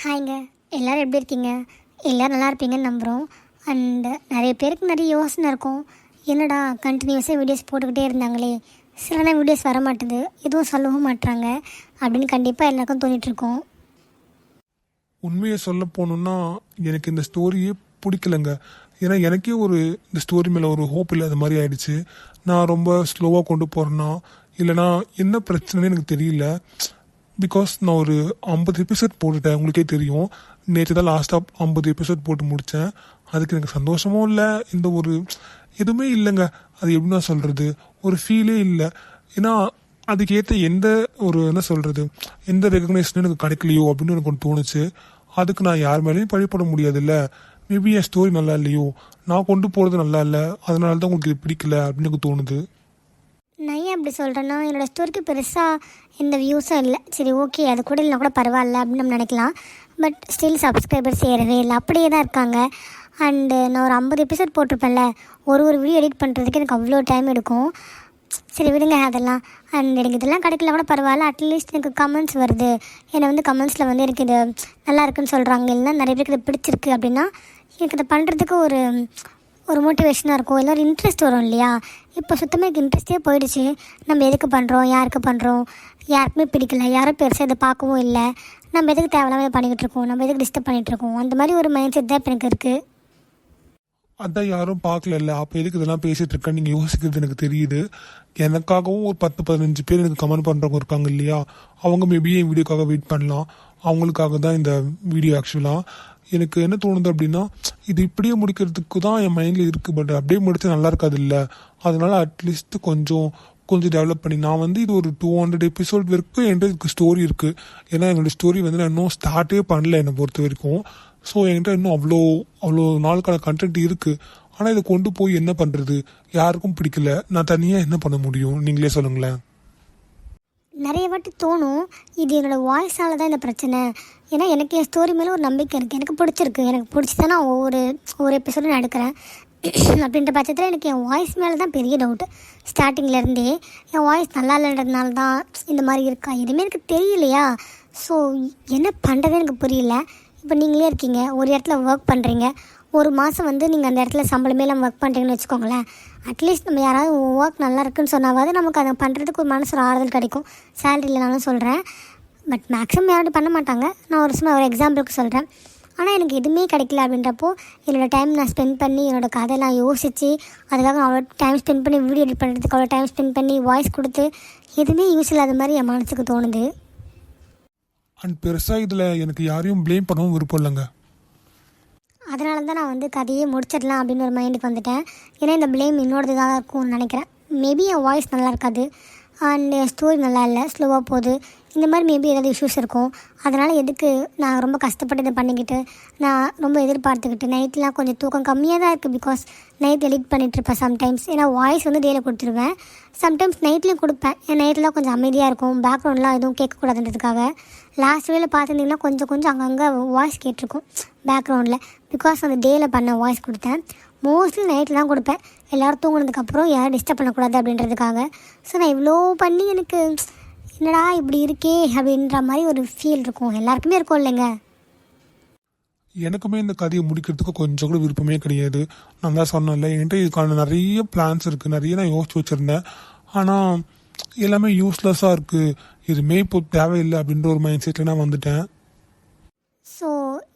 ஹாய்ங்க. எல்லோரும் எப்படி இருக்கீங்க? எல்லோரும் நல்லா இருப்பீங்கன்னு நம்புகிறோம். நிறைய பேருக்கு நிறைய யோசனை இருக்கும். என்னடா கண்டினியூஸாக வீடியோஸ் போட்டுக்கிட்டே இருந்தாங்களே, சில வீடியோஸ் வர மாட்டுது, எதுவும் சொல்லவும் மாட்டுறாங்க அப்படின்னு கண்டிப்பாக எல்லாருக்கும் தோணிகிட்ருக்கோம். உண்மையை சொல்ல போகணுன்னா எனக்கு இந்த ஸ்டோரியே பிடிக்கலைங்க. ஏன்னா எனக்கே இந்த ஸ்டோரி மேலே ஒரு ஹோப் இல்லாத மாதிரி ஆயிடுச்சு. நான் ரொம்ப ஸ்லோவாக கொண்டு போகிறேன்னா இல்லைனா என்ன பிரச்சனைன்னு எனக்கு தெரியல. பிகாஸ் நான் ஒரு 50 எபிசோட் போட்டுட்டேன், உங்களுக்கே தெரியும். நேற்று தான் லாஸ்ட்டாக 50 எபிசோட் போட்டு முடித்தேன். அதுக்கு எனக்கு சந்தோஷமும் இல்லை, எதுவுமே இல்லைங்க. அது எப்படி நான் சொல்கிறது, ஒரு ஃபீலே இல்லை. ஏன்னா அதுக்கேற்ற எந்த ரெகக்னேஷனும் எனக்கு கிடைக்கலையோ அப்படின்னு எனக்கு ஒன்று தோணுச்சு. அதுக்கு நான் யார் மேலேயும் பழிப்பட முடியாதுல்ல. மேபி என் ஸ்டோரி நல்லா இல்லையோ, நான் கொண்டு போகிறது நல்லா இல்லை, அதனால தான் உங்களுக்கு இது பிடிக்கல அப்படின்னு எனக்கு தோணுது. நான் ஏன் அப்படி சொல்கிறேன்னா, என்னோடய ஸ்டோரிக்கு பெருசாக எந்த வியூஸும் இல்லை. சரி, ஓகே, அது கூட இல்லைனா கூட பரவாயில்ல அப்படின்னு நம்ம நினைக்கலாம். பட் ஸ்டில் சப்ஸ்கிரைபர்ஸ் ஏறவே இல்லை, அப்படியே தான் இருக்காங்க. நான் ஒரு 50 எபிசோட் போட்டிருப்பேன்ல, ஒரு வீடியோ எடிட் பண்ணுறதுக்கு எனக்கு அவ்வளோ டைம் எடுக்கும். சரி விடுங்க அதெல்லாம். எனக்கு இதெல்லாம் கிடைக்கல கூட பரவாயில்ல, அட்லீஸ்ட் எனக்கு கமெண்ட்ஸ் வருது. என்னை கமெண்ட்ஸில் எனக்கு இது நல்லா இருக்குன்னு சொல்கிறாங்க, இல்லைனா நிறைய பேருக்கு இது பிடிச்சிருக்கு அப்படின்னா எனக்கு இதை பண்ணுறதுக்கு ஒரு மோட்டிவேஷனாக இருக்கும், இல்லை ஒரு இன்ட்ரெஸ்ட் வரும் இல்லையா. இப்போ சுத்தமாக எனக்கு இன்ட்ரெஸ்ட்டே போயிடுச்சு. நம்ம எதுக்கு பண்ணுறோம், யாருக்கு பண்ணுறோம், யாருக்குமே பிடிக்கல, யாரும் பெருசாக இதை பார்க்கவும் இல்லை. நம்ம எதுக்கு தேவையில்லாமல் பண்ணிக்கிட்டு இருக்கோம், நம்ம எதுக்கு டிஸ்டர்ப் பண்ணிகிட்ருக்கோம், அந்த மாதிரி ஒரு மைண்ட் செட் தான் இப்போ எனக்கு இருக்குது. அதான் யாரும் பார்க்கல, அப்போ எதுக்கு இதெல்லாம் பேசிகிட்டு இருக்கேன்னு நீங்கள் யோசிக்கிறது எனக்கு தெரியுது. எனக்காகவும் ஒரு 10-15 பேர் எனக்கு கமெண்ட் பண்ணுறவங்க இருக்காங்க இல்லையா, அவங்க மேபி என் வீடியோக்காக வெயிட் பண்ணலாம். அவங்களுக்காக தான் இந்த வீடியோ. ஆக்சுவலாக எனக்கு என்ன தோணுது அப்படின்னா, இது இப்படியே முடிக்கிறதுக்கு தான் என் மைண்டில் இருக்குது. பட் அப்படியே முடிச்சா நல்லா இருக்காது இல்லை. அதனால அட்லீஸ்ட் கொஞ்சம் டெவலப் பண்ணி நான் இது ஒரு 200 எபிசோட் வரைக்கும் என்கிட்ட ஸ்டோரி இருக்குது. ஏன்னா என்னோடய ஸ்டோரி நான் இன்னும் ஸ்டார்ட்டே பண்ணல என்னை பொறுத்த வரைக்கும். ஸோ என்கிட்ட இன்னும் அவ்வளோ நாளுக்கான கண்டென்ட் இருக்குது. ஆனால் இதை கொண்டு போய் என்ன பண்ணுறது, யாருக்கும் பிடிக்கல. நான் தனியாக என்ன பண்ண முடியும், நீங்களே சொல்லுங்களேன். நிறைய வாட்டி தோணும், இது என்னோடய வாய்ஸால் தான் இந்த பிரச்சனை. ஏன்னா எனக்கு என் ஸ்டோரி மேலே ஒரு நம்பிக்கை இருக்குது, எனக்கு பிடிச்சிருக்கு, எனக்கு பிடிச்சி தான் நான் ஒவ்வொரு எபிசோடும் நான் எடுக்கிறேன். அப்படின்ற பட்சத்தில் எனக்கு என் வாய்ஸ் மேலே தான் பெரிய டவுட்டு. ஸ்டார்டிங்லேருந்தே என் வாய்ஸ் நல்லா இல்லைன்றதுனால தான் இந்த மாதிரி இருக்கா, எதுவுமே எனக்கு தெரியலையா. ஸோ என்ன பண்ணுறதுன்னு எனக்கு புரியல. இப்போ நீங்களே இருக்கீங்க, ஒரு இடத்துல ஒர்க் பண்ணுறீங்க, ஒரு மாதம் நீங்கள் அந்த இடத்துல சம்பளமே இல்லாமல் ஒர்க் பண்ணுறீங்கன்னு வச்சுக்கோங்களேன். அட்லீஸ்ட் நம்ம யாராவது ஒர்க் நல்லா இருக்குன்னு சொன்னாவது நமக்கு அதை பண்ணுறதுக்கு ஒரு மனசு ஒரு ஆறுதல் கிடைக்கும். சேலரி இல்லைனாலும் சொல்கிறேன், பட் மேக்ஸிமம் யாரும் பண்ண மாட்டாங்க. நான் ஒரு எக்ஸாம்பிளுக்கு சொல்கிறேன். ஆனால் எனக்கு எதுவுமே கிடைக்கல அப்படின்றப்போ என்னோடய டைம் நான் ஸ்பெண்ட் பண்ணி, என்னோடய கதையெல்லாம் யோசித்து, அதுக்காக அவ்வளோ டைம் ஸ்பெண்ட் பண்ணி வீடியோ எடிட் பண்ணுறதுக்கு அவ்வளோ டைம் ஸ்பெண்ட் பண்ணி வாய்ஸ் கொடுத்து எதுவுமே யூஸ் இல்லாத மாதிரி என் மனசுக்கு தோணுது. பெருசாக இதில் எனக்கு யாரையும் ப்ளேம் பண்ணவும் விருப்பம் இல்லைங்க. அதனால தான் நான் கதையே முடிச்சிடலாம் அப்படின்னு ஒரு மைண்டுக்கு வந்துட்டேன். ஏன்னா இந்த ப்ளேம் என்னோடது தான் இருக்கும்னு நினைக்கிறேன். மேபி என் வாய்ஸ் நல்லா இருக்காது, என் ஸ்டோரி நல்லா இல்லை, ஸ்லோவாக போகுது, இந்த மாதிரி மேபி ஏதாவது இஷ்யூஸ் இருக்கும். அதனால் எதுக்கு நான் ரொம்ப கஷ்டப்பட்டு இதை பண்ணிக்கிட்டு, நான் ரொம்ப எதிர்பார்த்துக்கிட்டு, நைட்லாம் கொஞ்சம் தூக்கம் கம்மியாக தான் இருக்குது. பிகாஸ் நைட் எடிட் பண்ணிகிட்ருப்பேன் சம்டைம்ஸ். ஏன்னா வாய்ஸ் டேயில் கொடுத்துருவேன், சம்டைம்ஸ் நைட்லேயும் கொடுப்பேன். என் நைட்லாம் கொஞ்சம் அமைதியாக இருக்கும், பேக்ரவுண்ட்லாம் எதுவும் கேட்கக்கூடாதுன்றதுக்காக. லாஸ்ட் வேலை பார்த்துருந்தீங்கன்னா கொஞ்சம் அங்கங்கே வாய்ஸ் கேட்டிருக்கும் பேக்ரவுண்டில். பிகாஸ் டேயில் பண்ண வாய்ஸ் கொடுத்தேன். மோஸ்ட்லி நைட்டில் தான் கொடுப்பேன், எல்லோரும் தூங்கினதுக்கப்புறம் யாரும் டிஸ்டர்ப் பண்ணக்கூடாது அப்படின்றதுக்காக. ஸோ நான் இவ்வளோ பண்ணி எனக்கு என்னடா இப்படி இருக்கே அப்படின்ற மாதிரி ஒரு ஃபீல் இருக்கும், எல்லாருக்குமே இருக்கும் இல்லைங்க. எனக்குமே இந்த கதையை முடிக்கிறதுக்கு கொஞ்சம் கூட விருப்பமே கிடையாது. நான் தான் சொன்னேன்ல, என்கிட்ட இதுக்கான நிறைய பிளான்ஸ் இருக்குது, நிறைய நான் யோசிச்சு வச்சுருந்தேன். ஆனால் எல்லாமே யூஸ்லெஸ்ஸாக இருக்குது, இதுவுமே இப்போ தேவையில்லை அப்படின்ற ஒரு மைண்ட் செட்டில் நான் வந்துட்டேன். ஸோ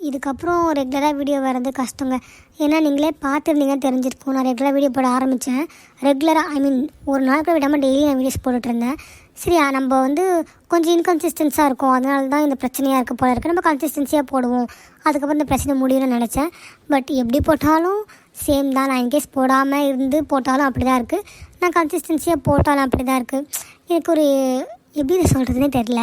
இதுக்கப்புறம் ரெகுலராக வீடியோ வர்றது கஷ்டங்க. ஏன்னா நீங்களே பார்த்துருந்தீங்க, தெரிஞ்சிருக்கும். நான் ரெகுலராக வீடியோ போட ஆரம்பித்தேன். ரெகுலராக ஒரு நாள் கூட விடாமல் டெய்லி நான் வீடியோஸ் போட்டுட்ருந்தேன். சரி, நம்ம கொஞ்சம் இன்கன்சிஸ்டன்ஸாக இருக்கும், அதனால தான் இந்த பிரச்சனையாக இருக்க போல இருக்குது, நம்ம கன்சிஸ்டன்சியாக போடுவோம், அதுக்கப்புறம் இந்த பிரச்சனை முடியும்னு நினச்சேன். பட் எப்படி போட்டாலும் சேம் தான். நான் இன்கேஸ் போடாமல் இருந்து போட்டாலும் அப்படி தான் இருக்குது, நான் கன்சிஸ்டன்சியாக போட்டாலும் அப்படி தான் இருக்குது. எனக்கு எப்படி இதை சொல்கிறதுனே தெரில.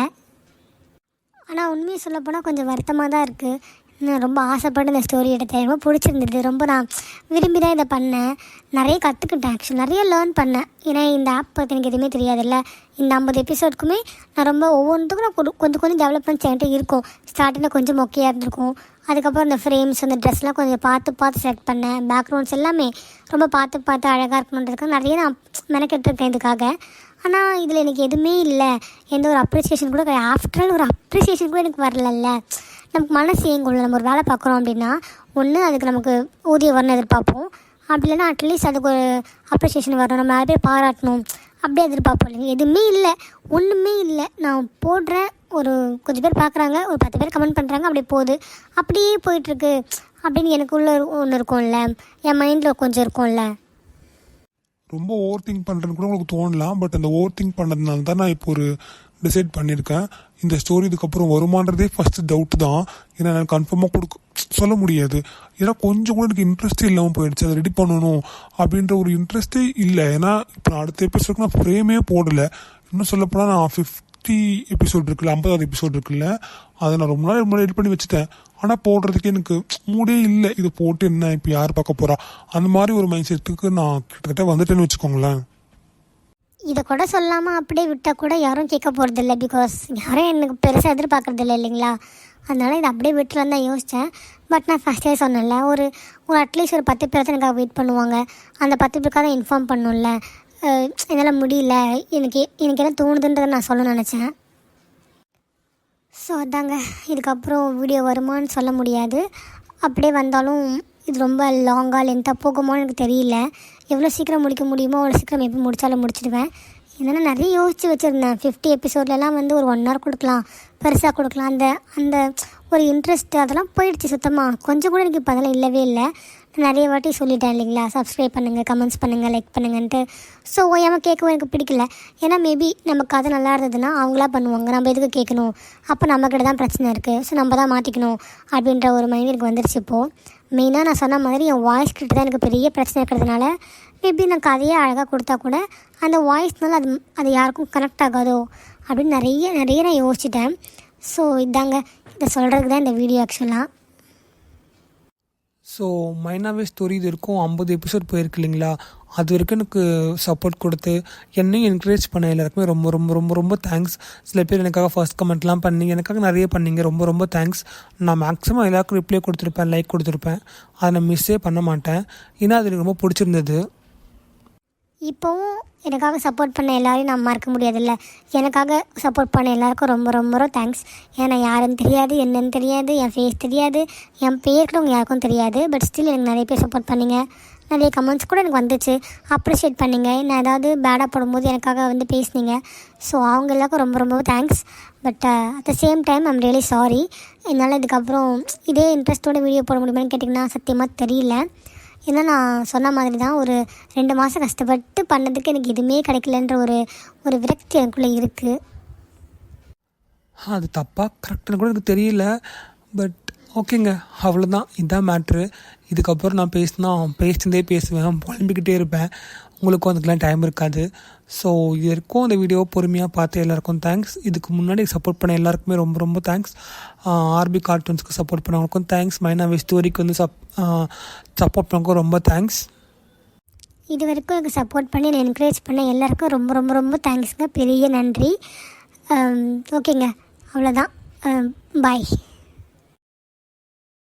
ஆனால் உண்மையை சொல்லப்போனால் கொஞ்சம் வருத்தமாக தான் இருக்குது. நான் ரொம்ப ஆசைப்பட்டு இந்த ஸ்டோரி எடுத்தேன், ரொம்ப பிடிச்சிருந்தது, ரொம்ப நான் விரும்பி தான் இதை பண்ணேன். நிறைய கற்றுக்கிட்டேன், ஆக்சுவலி நிறைய லேர்ன் பண்ணேன். ஏன்னா இந்த ஆப் பற்றி எனக்கு எதுவுமே தெரியாதுல்ல. இந்த 50 எபிசோடுக்குமே நான் ரொம்ப ஒவ்வொன்றுக்கும் நான் கொஞ்சம் டெவலப்மெண்ட்ஸ் என்கிட்ட இருக்கும். ஸ்டார்டிங்கில் கொஞ்சம் மொக்கையாக இருந்திருக்கும், அதுக்கப்புறம் இந்த ஃப்ரேம்ஸ், அந்த ட்ரெஸ்லாம் கொஞ்சம் பார்த்து செலக்ட் பண்ணேன். பேக்ரவுண்ட்ஸ் எல்லாமே ரொம்ப பார்த்து அழகாக இருக்கணுன்றதுக்காக நிறைய நான் மெனக்கெட்டுருக்கேன் இதுக்காக. ஆனால் இதில் எனக்கு எதுவுமே இல்லை, எந்த ஒரு அப்ரிசியேஷன் கூட, ஆஃப்டர் ஒரு அப்ரிசியேஷன் கூட எனக்கு வரலல்ல. நமக்கு மனசு ஏங்குள்ள. நம்ம ஒரு வேலை பார்க்குறோம் அப்படின்னா ஒன்று அதுக்கு நமக்கு ஊதியம் வரணும் எதிர்பார்ப்போம், அப்படி இல்லைன்னா அட்லீஸ்ட் அதுக்கு ஒரு அப்ரிசியேஷன் வரணும், நம்ம நிறைய பேர் பாராட்டணும், அப்படியே எதிர்பார்ப்போம் இல்லைங்க. எதுவுமே இல்லை, ஒன்றுமே இல்லை. நான் போடுறேன், ஒரு கொஞ்சம் பேர் பார்க்குறாங்க, ஒரு 10 பேர் கமெண்ட் பண்ணுறாங்க, அப்படியே போகுது, அப்படியே போயிட்டுருக்கு அப்படின்னு எனக்குள்ளே ஒன்று இருக்கும்ல, என் மைண்டில் கொஞ்சம் இருக்கும்ல. ரொம்ப ஓவர் திங்க் பண்ணுறேன்னு கூட உங்களுக்கு தோணலாம். பட் அந்த ஓவர் திங்க் பண்ணதுனால தான் நான் இப்போ ஒரு டிசைட் பண்ணியிருக்கேன். இந்த ஸ்டோரி இதுக்கப்புறம் வருமானதே ஃபஸ்ட்டு டவுட்டு தான். ஏன்னா எனக்கு கன்ஃபார்மாக சொல்ல முடியாது. ஏன்னா கொஞ்சம் கூட எனக்கு இன்ட்ரெஸ்ட்டே இல்லாமல் போயிடுச்சு. அதை ரெடி பண்ணணும் அப்படின்ற ஒரு இன்ட்ரெஸ்ட்டே இல்லை. ஏன்னா இப்போ நான் அடுத்த எபிசோடுக்கு நான் ஃப்ரேமே போடலை. இன்னும் சொல்லப்போனால் நான் 50 எபிசோட் இருக்குல்ல, 50வது எபிசோட் இருக்குல்ல, அதை நான் ரொம்ப நாள் முன்னாடி ரெடி பண்ணி வச்சுட்டேன். ஆனால் போடுறதுக்கு எனக்கு மூடே இல்லை. இது போட்டு என்ன இப்போ யார் பார்க்க போகிறா, அந்த மாதிரி ஒரு மைண்ட் செட்டுக்கு நான் கிட்டத்தட்ட வந்துட்டேன்னு வச்சுக்கோங்களேன். இதை கூட சொல்லாமல் அப்படியே விட்டால் கூட யாரும் கேட்க போகிறதில்ல, பிகாஸ் யாரும் எனக்கு பெருசாக எதிர்பார்க்குறதில்ல இல்லைங்களா. அதனால் இதை அப்படியே விட்டுலாம் தான் யோசித்தேன். பட் நான் ஃபஸ்ட்டே சொன்னேன்ல, ஒரு அட்லீஸ்ட் ஒரு 10 பேர் தான் எனக்காக வெயிட் பண்ணுவாங்க. அந்த 10 பேருக்காக தான் இன்ஃபார்ம் பண்ணணும்ல. என்னால் முடியல, எனக்கு என்ன தோணுதுன்றதை நான் சொல்ல நினச்சேன். ஸோ அதாங்க, இதுக்கப்புறம் வீடியோ வருமானு சொல்ல முடியாது. அப்படியே வந்தாலும் இது ரொம்ப லாங்காக லென்த்தாக போகுமோன்னு எனக்கு தெரியல. எவ்வளோ சீக்கிரம் முடிக்க முடியுமோ அவ்வளோ சீக்கிரம் எப்படி முடித்தாலும் முடிச்சிடுவேன். என்னென்னா நிறைய யோசித்து வச்சுருந்தேன். 50 எபிசோட்லலாம் வந்து ஒரு 1 hour கொடுக்கலாம், பெருசாக கொடுக்கலாம். அந்த ஒரு இன்ட்ரெஸ்ட் அதெல்லாம் போயிடுச்சு சுத்தமாக. கொஞ்சம் கூட எனக்கு இப்போ அதெல்லாம் இல்லவே இல்லை. நிறைய வாட்டி சொல்லிட்டேன் இல்லைங்களா, சப்ஸ்கிரைப் பண்ணுங்கள், கமெண்ட்ஸ் பண்ணுங்கள், லைக் பண்ணுங்கன்ட்டு. ஸோ ஓயாமல் கேட்கவும் எனக்கு பிடிக்கல. ஏன்னா மேபி நம்ம கதை நல்லா இருந்ததுன்னா அவங்களா பண்ணுவாங்க, நம்ம எதுக்கு கேட்கணும், அப்போ நம்மக்கிட்ட தான் பிரச்சனை இருக்குது, ஸோ நம்ம தான் மாற்றிக்கணும் அப்படின்ற ஒரு மைண்ட் எனக்கு வந்துருச்சு. இப்போது மெயினாக நான் சொன்ன மாதிரி என் வாய்ஸ் கிட்ட தான் எனக்கு பெரிய பிரச்சனை இருக்கிறதுனால மேபி நான் கதையே அழகாக கொடுத்தா கூட அந்த வாய்ஸ்னால அது யாருக்கும் கனெக்ட் ஆகாதோ அப்படின்னு நிறைய நான் யோசிச்சிட்டேன். ஸோ இதாங்க, இதை சொல்கிறதுக்கு தான் இந்த வீடியோ ஆக்சுவலாக. ஸோ மைனாவே ஸ்டோரி இது வரைக்கும் 50 எபிசோட் போயிருக்கு இல்லைங்களா. அது வரைக்கும் எனக்கு சப்போர்ட் கொடுத்து என்னையும் என்கரேஜ் பண்ண எல்லாருக்குமே ரொம்ப ரொம்ப ரொம்ப ரொம்ப தேங்க்ஸ். சில பேர் எனக்காக ஃபர்ஸ்ட் கமெண்ட்லாம் பண்ணீங்க, எனக்காக நிறைய பண்ணீங்க, ரொம்ப ரொம்ப தேங்க்ஸ். நான் மேக்ஸிமம் எல்லாருக்கும் ரிப்ளை கொடுத்துருப்பேன், லைக் கொடுத்துருப்பேன். அதை நான் மிஸ்ஸே பண்ண மாட்டேன். ஏன்னா அது எனக்கு ரொம்ப பிடிச்சிருந்தது. இப்போவும் எனக்காக சப்போர்ட் பண்ண எல்லோரையும் நான் மறக்க முடியாதுல்ல. எனக்காக சப்போர்ட் பண்ண எல்லாருக்கும் ரொம்ப ரொம்ப ரொம்ப தேங்க்ஸ். ஏன்னா யாருன்னு தெரியாது, என்னன்னு தெரியாது, என் ஃபேஸ் தெரியாது, என் பேர் கூட உங்கள் யாருக்கும் தெரியாது. பட் ஸ்டில் எனக்கு நிறைய பேர் சப்போர்ட் பண்ணிங்க, நிறைய கமெண்ட்ஸ் கூட எனக்கு வந்துச்சு, அப்ரிஷியேட் பண்ணிங்க. நான் ஏதாவது பேடாக போடும்போது எனக்காக வந்து பேசுனீங்க. ஸோ அவங்க எல்லாருக்கும் ரொம்ப ரொம்ப thanks. But at the same time I'm really sorry. என்னால் இதுக்கப்புறம் இதே இன்ட்ரெஸ்ட்டோட வீடியோ போட முடியுமான்னு கேட்டிங்கன்னா சத்தியமாக தெரியல. ஏன்னா நான் சொன்ன மாதிரி தான், ஒரு 2 மாதம் கஷ்டப்பட்டு பண்ணதுக்கு எனக்கு எதுவுமே கிடைக்கலன்ற ஒரு விரக்தி எனக்குள்ளே இருக்குது. அது தப்பாக கரெக்டாக கூட எனக்கு தெரியல. பட் ஓகேங்க, அவ்வளோதான், இதுதான் மேட்ரு. இதுக்கப்புறம் நான் பேசினதே பேசுவேன், புலம்பிக்கிட்டே இருப்பேன். உங்களுக்கும் அதுக்கெலாம் டைம் இருக்காது. ஸோ இது வரைக்கும் அந்த வீடியோவை பொறுமையாக பார்த்து எல்லாேருக்கும் தேங்க்ஸ். இதுக்கு முன்னாடி சப்போர்ட் பண்ண எல்லாருக்குமே ரொம்ப ரொம்ப தேங்க்ஸ். ஆர்பி கார்ட்டூன்ஸ்க்கு சப்போர்ட் பண்ணவங்களுக்கும் தேங்க்ஸ். மைனாவே ஸ்டோரிக்கு வந்து சப்போர்ட் பண்ணவங்களுக்கும் ரொம்ப தேங்க்ஸ். இது வரைக்கும் எனக்கு சப்போர்ட் பண்ணி என்னை என்கரேஜ் பண்ண எல்லாருக்கும் ரொம்ப ரொம்ப ரொம்ப தேங்க்ஸுங்க, பெரிய நன்றி. ஓகேங்க, அவ்வளோதான், பாய்.